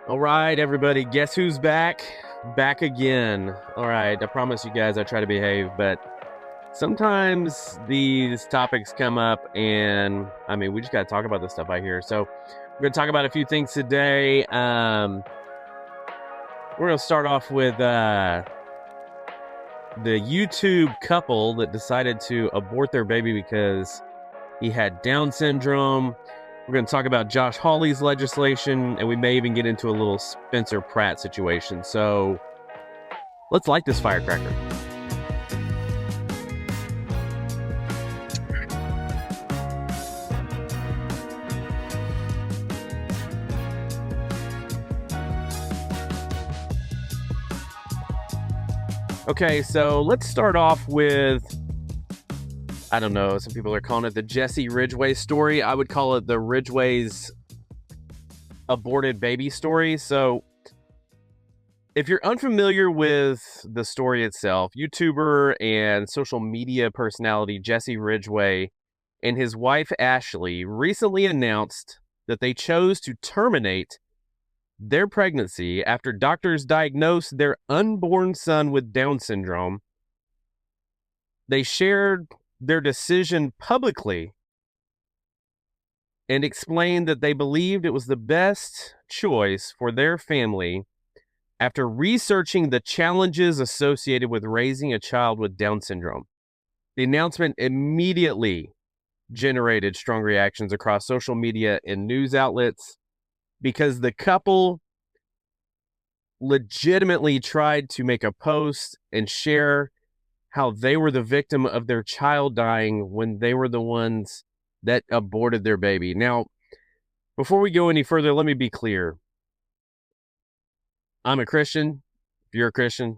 All right, everybody, guess who's back? Back again. All right, I promise you guys I try to behave, but sometimes these topics come up and, we just got to talk about this stuff out here. So we're going to talk about a few things today. We're going to start off with the YouTube couple that decided to abort their baby because he had Down syndrome. We're going to talk about Josh Hawley's legislation, and we may even get into a little Spencer Pratt situation. So let's light this firecracker. Okay, so let's start off with, I don't know, some people are calling it the Jesse Ridgeway story. I would call it the Ridgeway's aborted baby story. So if you're unfamiliar with the story itself, YouTuber and social media personality Jesse Ridgeway and his wife Ashley recently announced that they chose to terminate their pregnancy after doctors diagnosed their unborn son with Down syndrome. They shared their decision publicly and explained that they believed it was the best choice for their family after researching the challenges associated with raising a child with Down syndrome. The announcement immediately generated strong reactions across social media and news outlets because the couple legitimately tried to make a post and share how they were the victim of their child dying when they were the ones that aborted their baby. Now, before we go any further, let me be clear. I'm a Christian. If you're a Christian,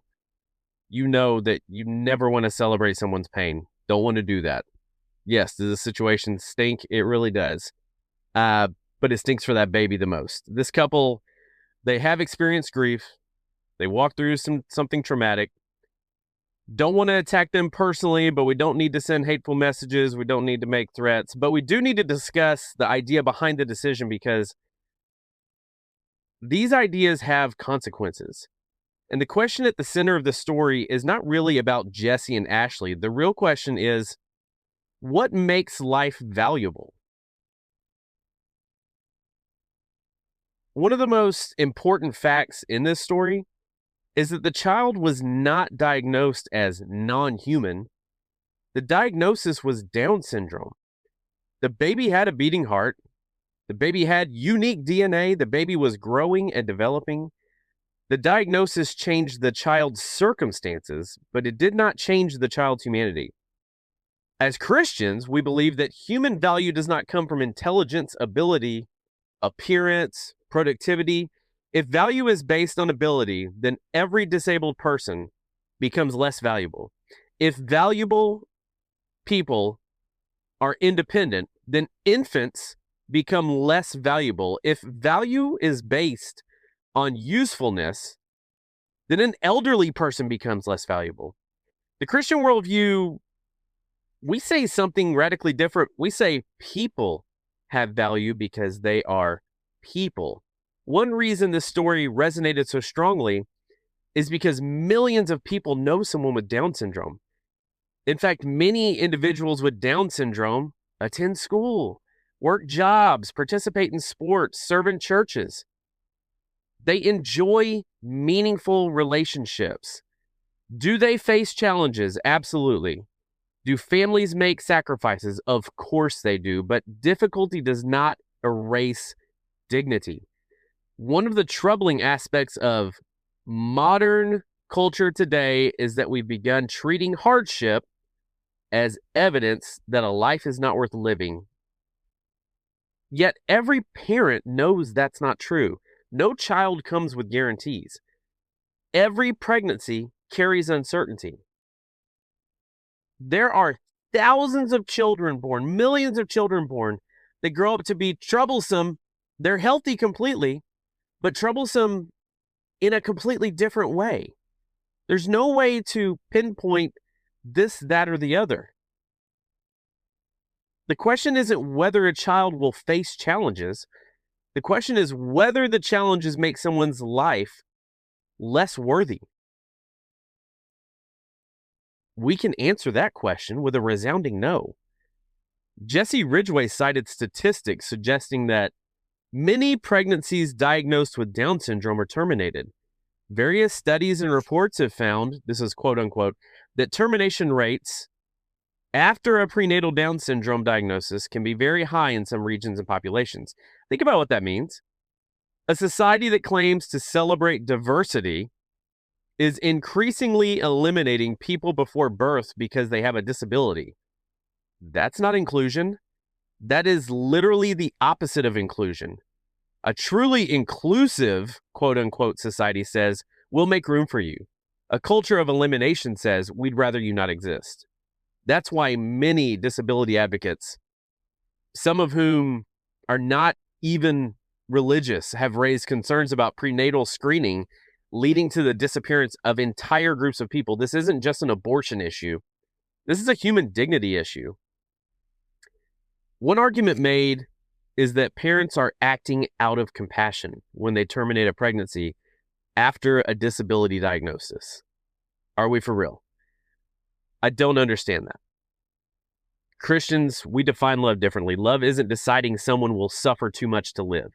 you know that you never want to celebrate someone's pain. Don't want to do that. Yes, does the situation stink? It really does. But it stinks for that baby the most. This couple, they have experienced grief. They walked through something traumatic. Don't want to attack them personally, but we don't need to send hateful messages. We don't need to make threats. But we do need to discuss the idea behind the decision because these ideas have consequences. And the question at the center of the story is not really about Jesse and Ashley. The real question is, what makes life valuable? One of the most important facts in this story is that the child was not diagnosed as non-human. The diagnosis was Down syndrome. The baby had a beating heart. The baby had unique DNA. The baby was growing and developing. The diagnosis changed the child's circumstances, but it did not change the child's humanity. As Christians, we believe that human value does not come from intelligence, ability, appearance, productivity. If value is based on ability, then every disabled person becomes less valuable. If valuable people are independent, then infants become less valuable. If value is based on usefulness, then an elderly person becomes less valuable. The Christian worldview, we say something radically different. We say people have value because they are people. One reason this story resonated so strongly is because millions of people know someone with Down syndrome. In fact, many individuals with Down syndrome attend school, work jobs, participate in sports, serve in churches. They enjoy meaningful relationships. Do they face challenges? Absolutely. Do families make sacrifices? Of course they do, but difficulty does not erase dignity. One of the troubling aspects of modern culture today is that we've begun treating hardship as evidence that a life is not worth living. Yet every parent knows that's not true. No child comes with guarantees. Every pregnancy carries uncertainty. There are thousands of children born, millions of children born, that grow up to be troublesome. They're healthy completely, but troublesome in a completely different way. There's no way to pinpoint this, that, or the other. The question isn't whether a child will face challenges. The question is whether the challenges make someone's life less worthy. We can answer that question with a resounding no. Jesse Ridgeway cited statistics suggesting that many pregnancies diagnosed with Down syndrome are terminated. Various studies and reports have found, this is quote unquote, that termination rates after a prenatal Down syndrome diagnosis can be very high in some regions and populations. Think about what that means. A society that claims to celebrate diversity is increasingly eliminating people before birth because they have a disability. That's not inclusion. That is literally the opposite of inclusion. A truly inclusive, quote unquote, society says, we'll make room for you. A culture of elimination says, we'd rather you not exist. That's why many disability advocates, some of whom are not even religious, have raised concerns about prenatal screening leading to the disappearance of entire groups of people. This isn't just an abortion issue. This is a human dignity issue. One argument made is that parents are acting out of compassion when they terminate a pregnancy after a disability diagnosis. Are we for real? I don't understand that. Christians, we define love differently. Love isn't deciding someone will suffer too much to live.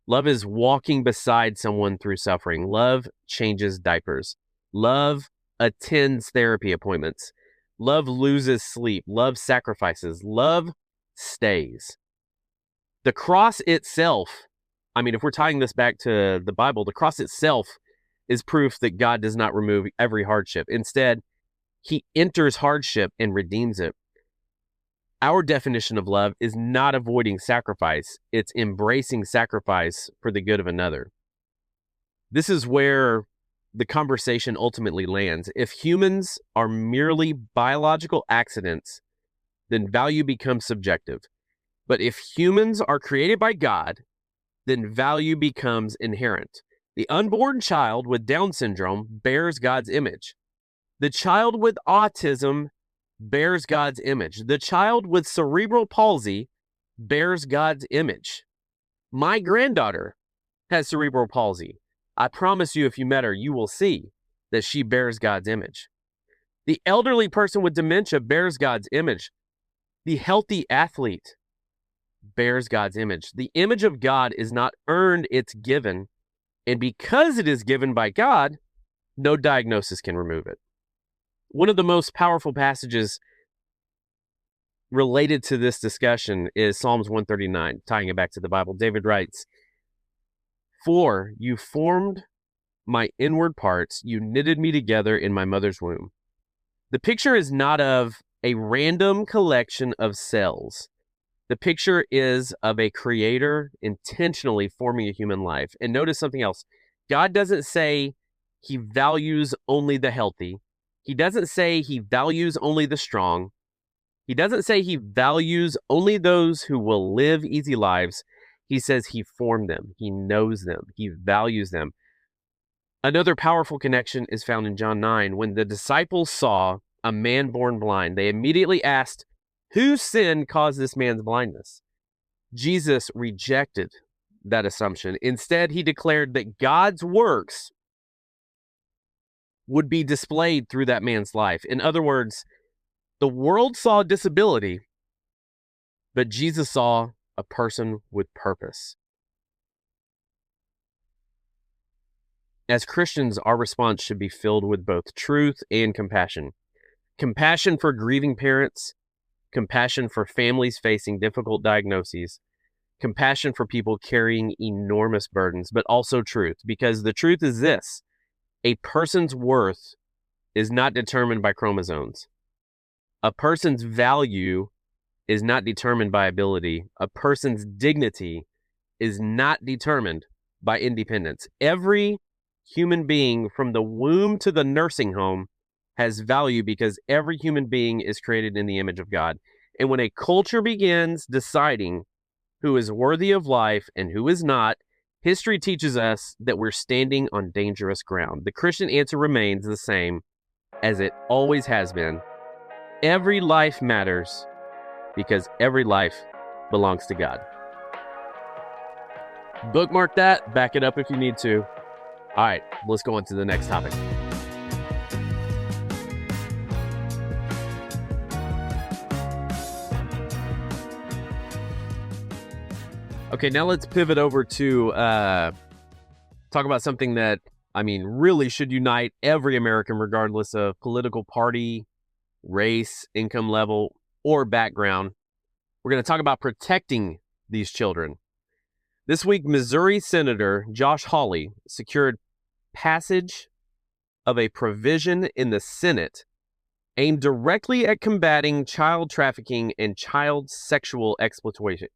Love is walking beside someone through suffering. Love changes diapers. Love attends therapy appointments. Love loses sleep. Love sacrifices. Love stays. The cross itself, I mean, if we're tying this back to the Bible, the cross itself is proof that God does not remove every hardship. Instead, he enters hardship and redeems it. Our definition of love is not avoiding sacrifice. It's embracing sacrifice for the good of another. This is where the conversation ultimately lands. If humans are merely biological accidents, then value becomes subjective. But if humans are created by God, then value becomes inherent. The unborn child with Down syndrome bears God's image. The child with autism bears God's image. The child with cerebral palsy bears God's image. My granddaughter has cerebral palsy. I promise you, if you met her, you will see that she bears God's image. The elderly person with dementia bears God's image. The healthy athlete bears God's image. The image of God is not earned, it's given. And because it is given by God, no diagnosis can remove it. One of the most powerful passages related to this discussion is Psalms 139, tying it back to the Bible. David writes, "For you formed my inward parts, you knitted me together in my mother's womb." The picture is not of a random collection of cells. The picture is of a creator intentionally forming a human life. And notice something else. God doesn't say he values only the healthy. He doesn't say he values only the strong. He doesn't say he values only those who will live easy lives. He says he formed them. He knows them. He values them. Another powerful connection is found in John 9. When the disciples saw a man born blind, they immediately asked, whose sin caused this man's blindness? Jesus rejected that assumption. Instead, he declared that God's works would be displayed through that man's life. In other words, the world saw disability, but Jesus saw a person with purpose. As Christians, our response should be filled with both truth and compassion. Compassion for grieving parents, compassion for families facing difficult diagnoses, compassion for people carrying enormous burdens, but also truth, because the truth is this: a person's worth is not determined by chromosomes. A person's value is not determined by ability. A person's dignity is not determined by independence. Every human being from the womb to the nursing home has value because every human being is created in the image of God. And when a culture begins deciding who is worthy of life and who is not, history teaches us that we're standing on dangerous ground. The Christian answer remains the same as it always has been. Every life matters because every life belongs to God. Bookmark that, back it up if you need to. All right, let's go on to the next topic. Okay, now let's pivot over to talk about something that, really should unite every American regardless of political party, race, income level, or background. We're going to talk about protecting these children. This week, Missouri Senator Josh Hawley secured passage of a provision in the Senate aimed directly at combating child trafficking and child sexual exploitation.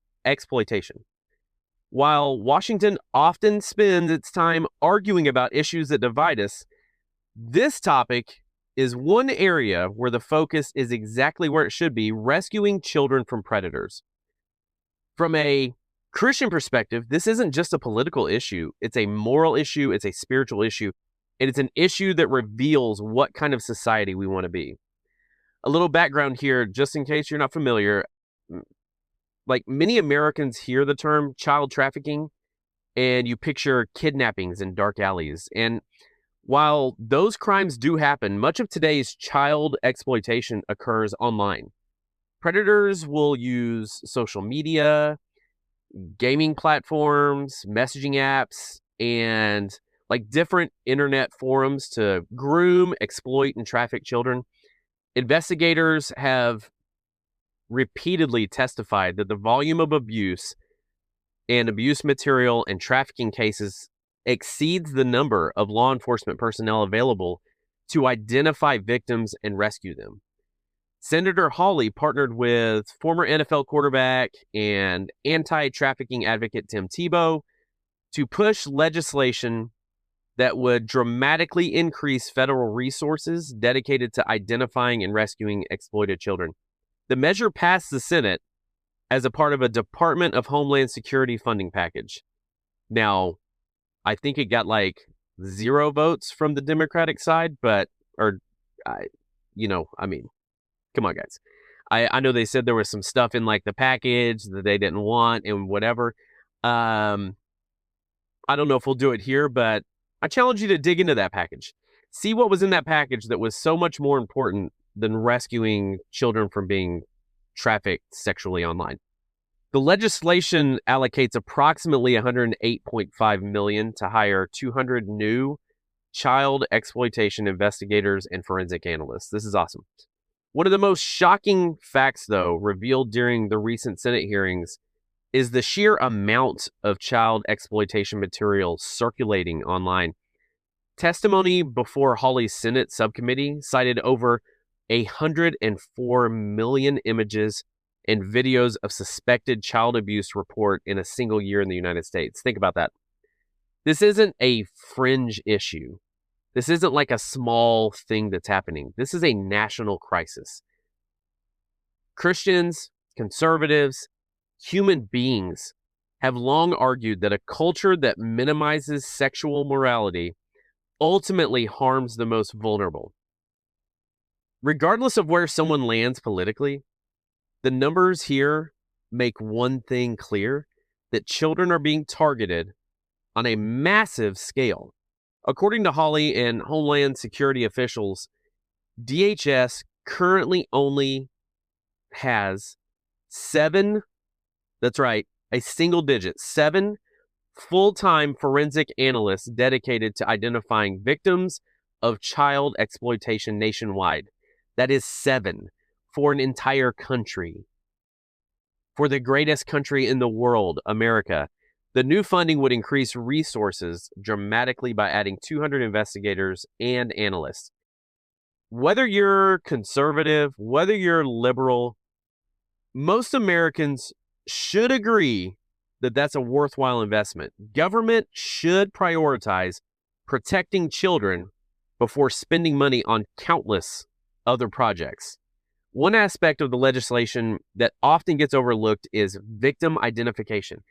While Washington often spends its time arguing about issues that divide us, this topic is one area where the focus is exactly where it should be: rescuing children from predators. From a Christian perspective, this isn't just a political issue. It's a moral issue, it's a spiritual issue, and it's an issue that reveals what kind of society we want to be. A little background here, just in case you're not familiar. Like, many Americans hear the term child trafficking and you picture kidnappings in dark alleys. And while those crimes do happen, much of today's child exploitation occurs online. Predators will use social media, gaming platforms, messaging apps, and like different internet forums to groom, exploit, and traffic children. Investigators have repeatedly testified that the volume of abuse and abuse material and trafficking cases exceeds the number of law enforcement personnel available to identify victims and rescue them. Senator Hawley partnered with former NFL quarterback and anti-trafficking advocate Tim Tebow to push legislation that would dramatically increase federal resources dedicated to identifying and rescuing exploited children. The measure passed the Senate as a part of a Department of Homeland Security funding package. Now, I think it got like 0 votes from the Democratic side, come on, guys. I know they said there was some stuff in like the package that they didn't want and whatever. I don't know if we'll do it here, but I challenge you to dig into that package. See what was in that package that was so much more important than rescuing children from being trafficked sexually online. The legislation allocates approximately $108.5 million to hire 200 new child exploitation investigators and forensic analysts. This is awesome. One of the most shocking facts, though, revealed during the recent Senate hearings is the sheer amount of child exploitation material circulating online. Testimony before Hawley's Senate subcommittee cited over 104 million images and videos of suspected child abuse report in a single year in the United States. Think about that. This isn't a fringe issue. This isn't like a small thing that's happening. This is a national crisis. Christians, conservatives, human beings have long argued that a culture that minimizes sexual morality ultimately harms the most vulnerable. Regardless of where someone lands politically, the numbers here make one thing clear: that children are being targeted on a massive scale. According to Hawley and Homeland Security officials, DHS currently only has 7, that's right, a single digit, 7 full-time forensic analysts dedicated to identifying victims of child exploitation nationwide. That is 7 for an entire country. For the greatest country in the world, America. The new funding would increase resources dramatically by adding 200 investigators and analysts. Whether you're conservative, whether you're liberal, most Americans should agree that that's a worthwhile investment. Government should prioritize protecting children before spending money on countless other projects. One aspect of the legislation that often gets overlooked is victim identification.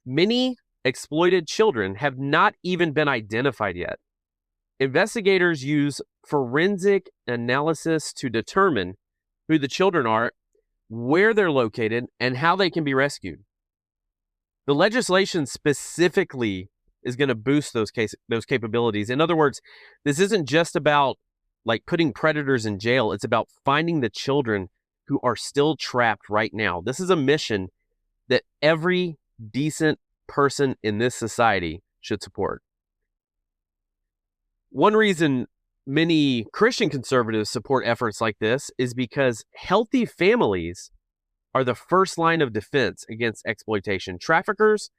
Many exploited children have not even been identified yet. Investigators use forensic analysis to determine who the children are, where they're located, and how they can be rescued. The legislation specifically is going to boost those capabilities. In other words, this isn't just about like putting predators in jail. It's about finding the children who are still trapped right now. This is a mission that every decent person in this society should support. One reason many Christian conservatives support efforts like this is because healthy families are the first line of defense against exploitation. Traffickers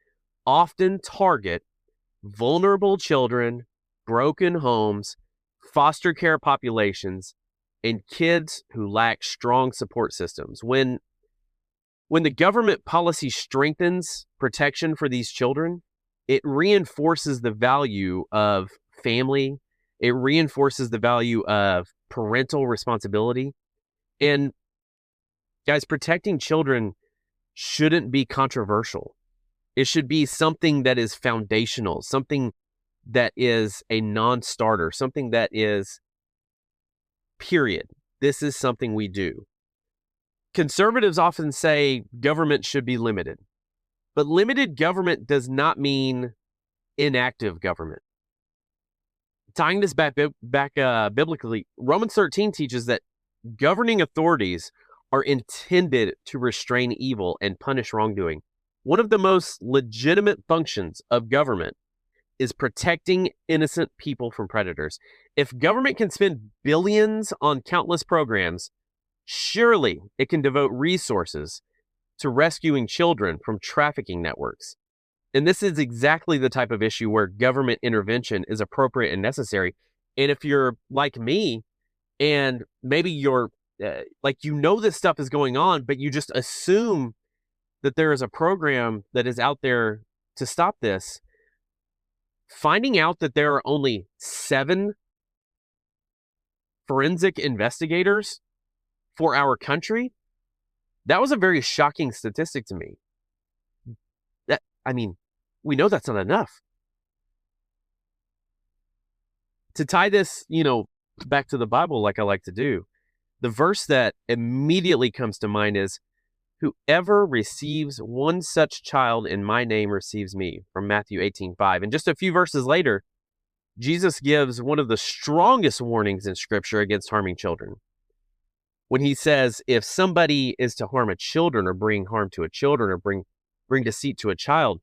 often target vulnerable children, broken homes, foster care populations, and kids who lack strong support systems. When the government policy strengthens protection for these children, it reinforces the value of family. It reinforces the value of parental responsibility. And guys, protecting children shouldn't be controversial. It should be something that is foundational, something that is a non-starter, something that is period. This is something we do. Conservatives often say government should be limited, but limited government does not mean inactive government. Tying this back biblically, Romans 13 teaches that governing authorities are intended to restrain evil and punish wrongdoing. One of the most legitimate functions of government is protecting innocent people from predators. If government can spend billions on countless programs, surely it can devote resources to rescuing children from trafficking networks. And this is exactly the type of issue where government intervention is appropriate and necessary. And if you're like me, and maybe you're this stuff is going on, but you just assume that there is a program that is out there to stop this, finding out that there are only 7 forensic investigators for our country, that was a very shocking statistic to me. We know that's not enough. To tie this, back to the Bible like I like to do, the verse that immediately comes to mind is, "Whoever receives one such child in my name receives me," from Matthew 18:5. And just a few verses later, Jesus gives one of the strongest warnings in Scripture against harming children. When he says, if somebody is to harm a children or bring harm to a children or bring deceit to a child,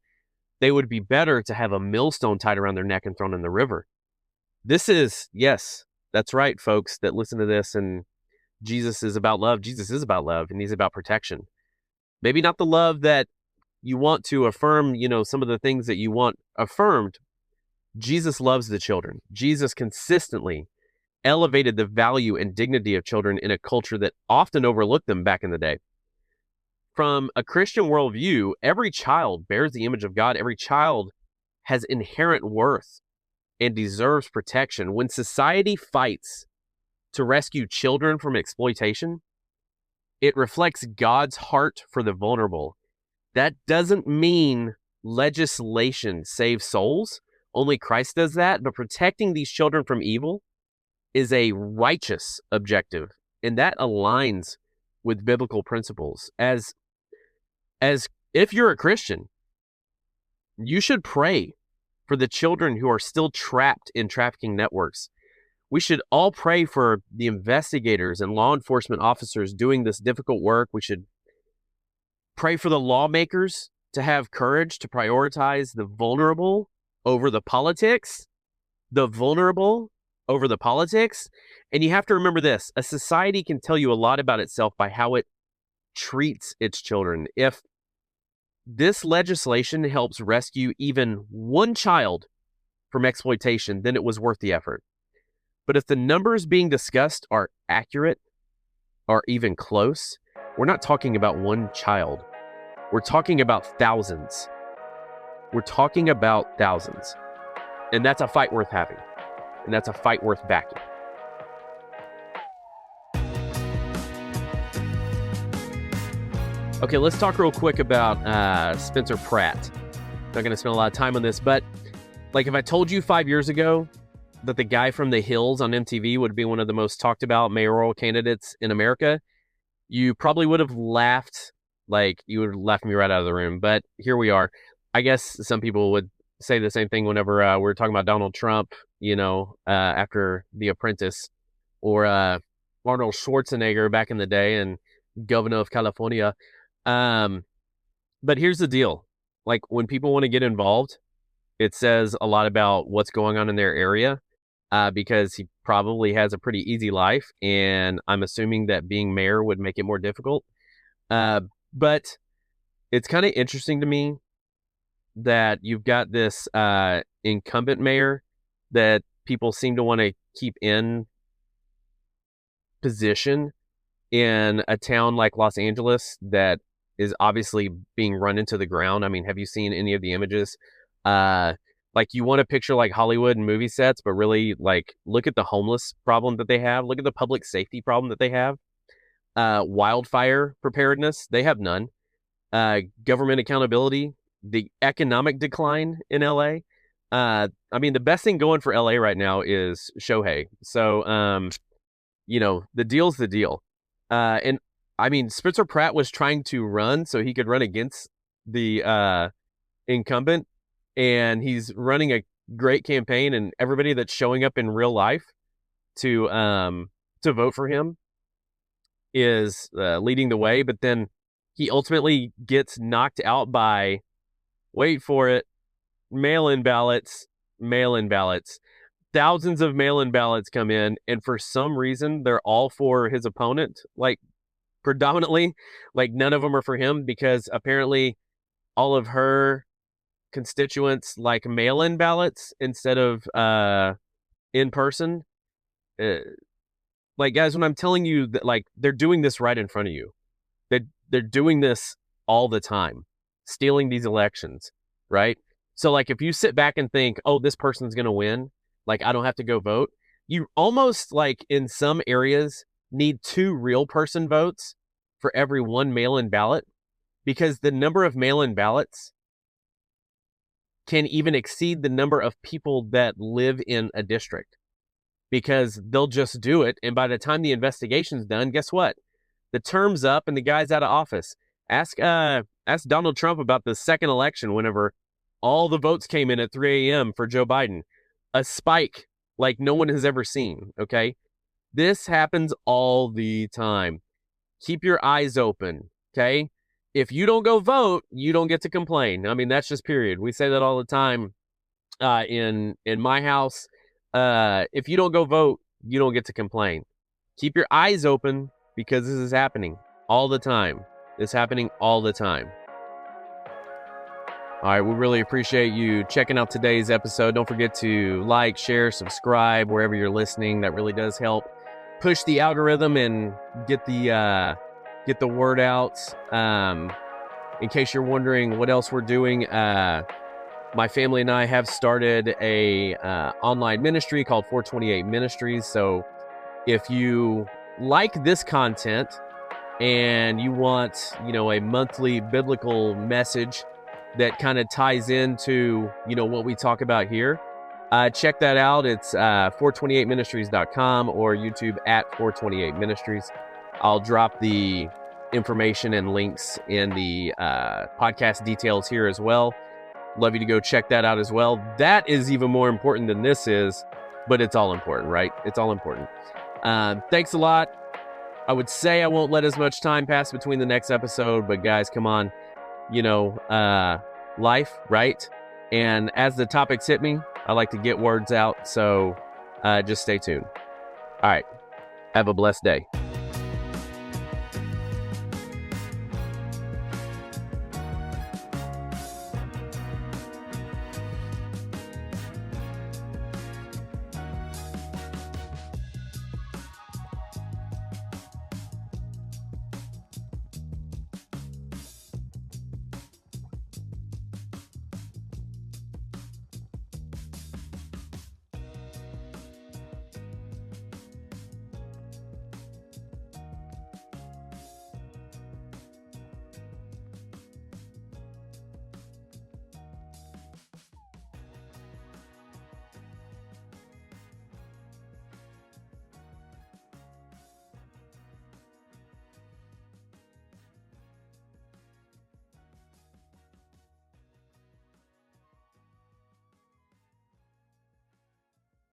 they would be better to have a millstone tied around their neck and thrown in the river. This is, yes, that's right, folks that listen to this, and Jesus is about love. Jesus is about love, and he's about protection. Maybe not the love that you want to affirm, some of the things that you want affirmed. Jesus loves the children. Jesus consistently elevated the value and dignity of children in a culture that often overlooked them back in the day. From a Christian worldview, every child bears the image of God. Every child has inherent worth and deserves protection. When society fights to rescue children from exploitation, it reflects God's heart for the vulnerable. That doesn't mean legislation saves souls. Only Christ does that. But protecting these children from evil is a righteous objective, and that aligns with biblical principles. As if you're a Christian, you should pray for the children who are still trapped in trafficking networks. We should all pray for the investigators and law enforcement officers doing this difficult work. We should pray for the lawmakers to have courage to prioritize the vulnerable over the politics. The vulnerable over the politics. And you have to remember this: a society can tell you a lot about itself by how it treats its children. If this legislation helps rescue even one child from exploitation, then it was worth the effort. But if the numbers being discussed are accurate or even close, we're not talking about one child. We're talking about thousands. We're talking about thousands. And that's a fight worth having. And that's a fight worth backing. Okay, let's talk real quick about Spencer Pratt. Not going to spend a lot of time on this, but if I told you 5 years ago that the guy from The Hills on MTV would be one of the most talked about mayoral candidates in America, you probably would have laughed. You would have laughed me right out of the room. But here we are. I guess some people would say the same thing whenever we're talking about Donald Trump, after The Apprentice, or Arnold Schwarzenegger back in the day and governor of California. Um, but here's the deal. Like, when people want to get involved, it says a lot about what's going on in their area, because he probably has a pretty easy life, and I'm assuming that being mayor would make it more difficult. Uh, but it's kind of interesting to me that you've got this incumbent mayor that people seem to want to keep in position in a town like Los Angeles that is obviously being run into the ground. I mean, have you seen any of the images? Like, you want to picture like Hollywood and movie sets, but really, like, look at the homeless problem that they have. Look at the public safety problem that they have. Wildfire preparedness, they have none. Government accountability, the economic decline in LA. I mean, the best thing going for LA right now is Shohei. So, the deal's the deal. And I mean, Spencer Pratt was trying to run so he could run against the incumbent, and he's running a great campaign, and everybody that's showing up in real life to vote for him is leading the way. But then he ultimately gets knocked out by, wait for it, mail-in ballots. Thousands of mail-in ballots come in, and for some reason they're all for his opponent, like, predominantly. Like, none of them are for him, because apparently all of her constituents like mail-in ballots instead of in person. Like, guys, when I'm telling you that, like, they're doing this right in front of you, they're doing this all the time, stealing these elections, right? So, like, if you sit back and think, oh, this person's going to win, like, I don't have to go vote, you almost, like, in some areas need 2 real person votes for every 1 mail-in ballot, because the number of mail-in ballots can even exceed the number of people that live in a district, because they'll just do it. And by the time the investigation's done, guess what? The term's up and the guy's out of office. Ask Donald Trump about the second election, whenever all the votes came in at 3 a.m. for Joe Biden. A spike like no one has ever seen, okay? This happens all the time. Keep your eyes open, okay? If you don't go vote, you don't get to complain. I mean, that's just period. We say that all the time in my house. If you don't go vote, you don't get to complain. Keep your eyes open, because this is happening all the time. It's happening all the time. All right, we really appreciate you checking out today's episode. Don't forget to like, share, subscribe wherever you're listening. That really does help push the algorithm and get the word out. In case you're wondering what else we're doing, my family and I have started a online ministry called 428 Ministries. So if you like this content and you want, a monthly biblical message that kind of ties into, what we talk about here, check that out. It's 428ministries.com or YouTube at 428 Ministries. I'll drop the information and links in the podcast details here as well. Love you to go check that out as well. That is even more important than this is, but it's all important, right? It's all important. Thanks a lot. I would say I won't let as much time pass between the next episode, but guys, come on, life, right? And as the topics hit me, I like to get words out. So just stay tuned. All right. Have a blessed day.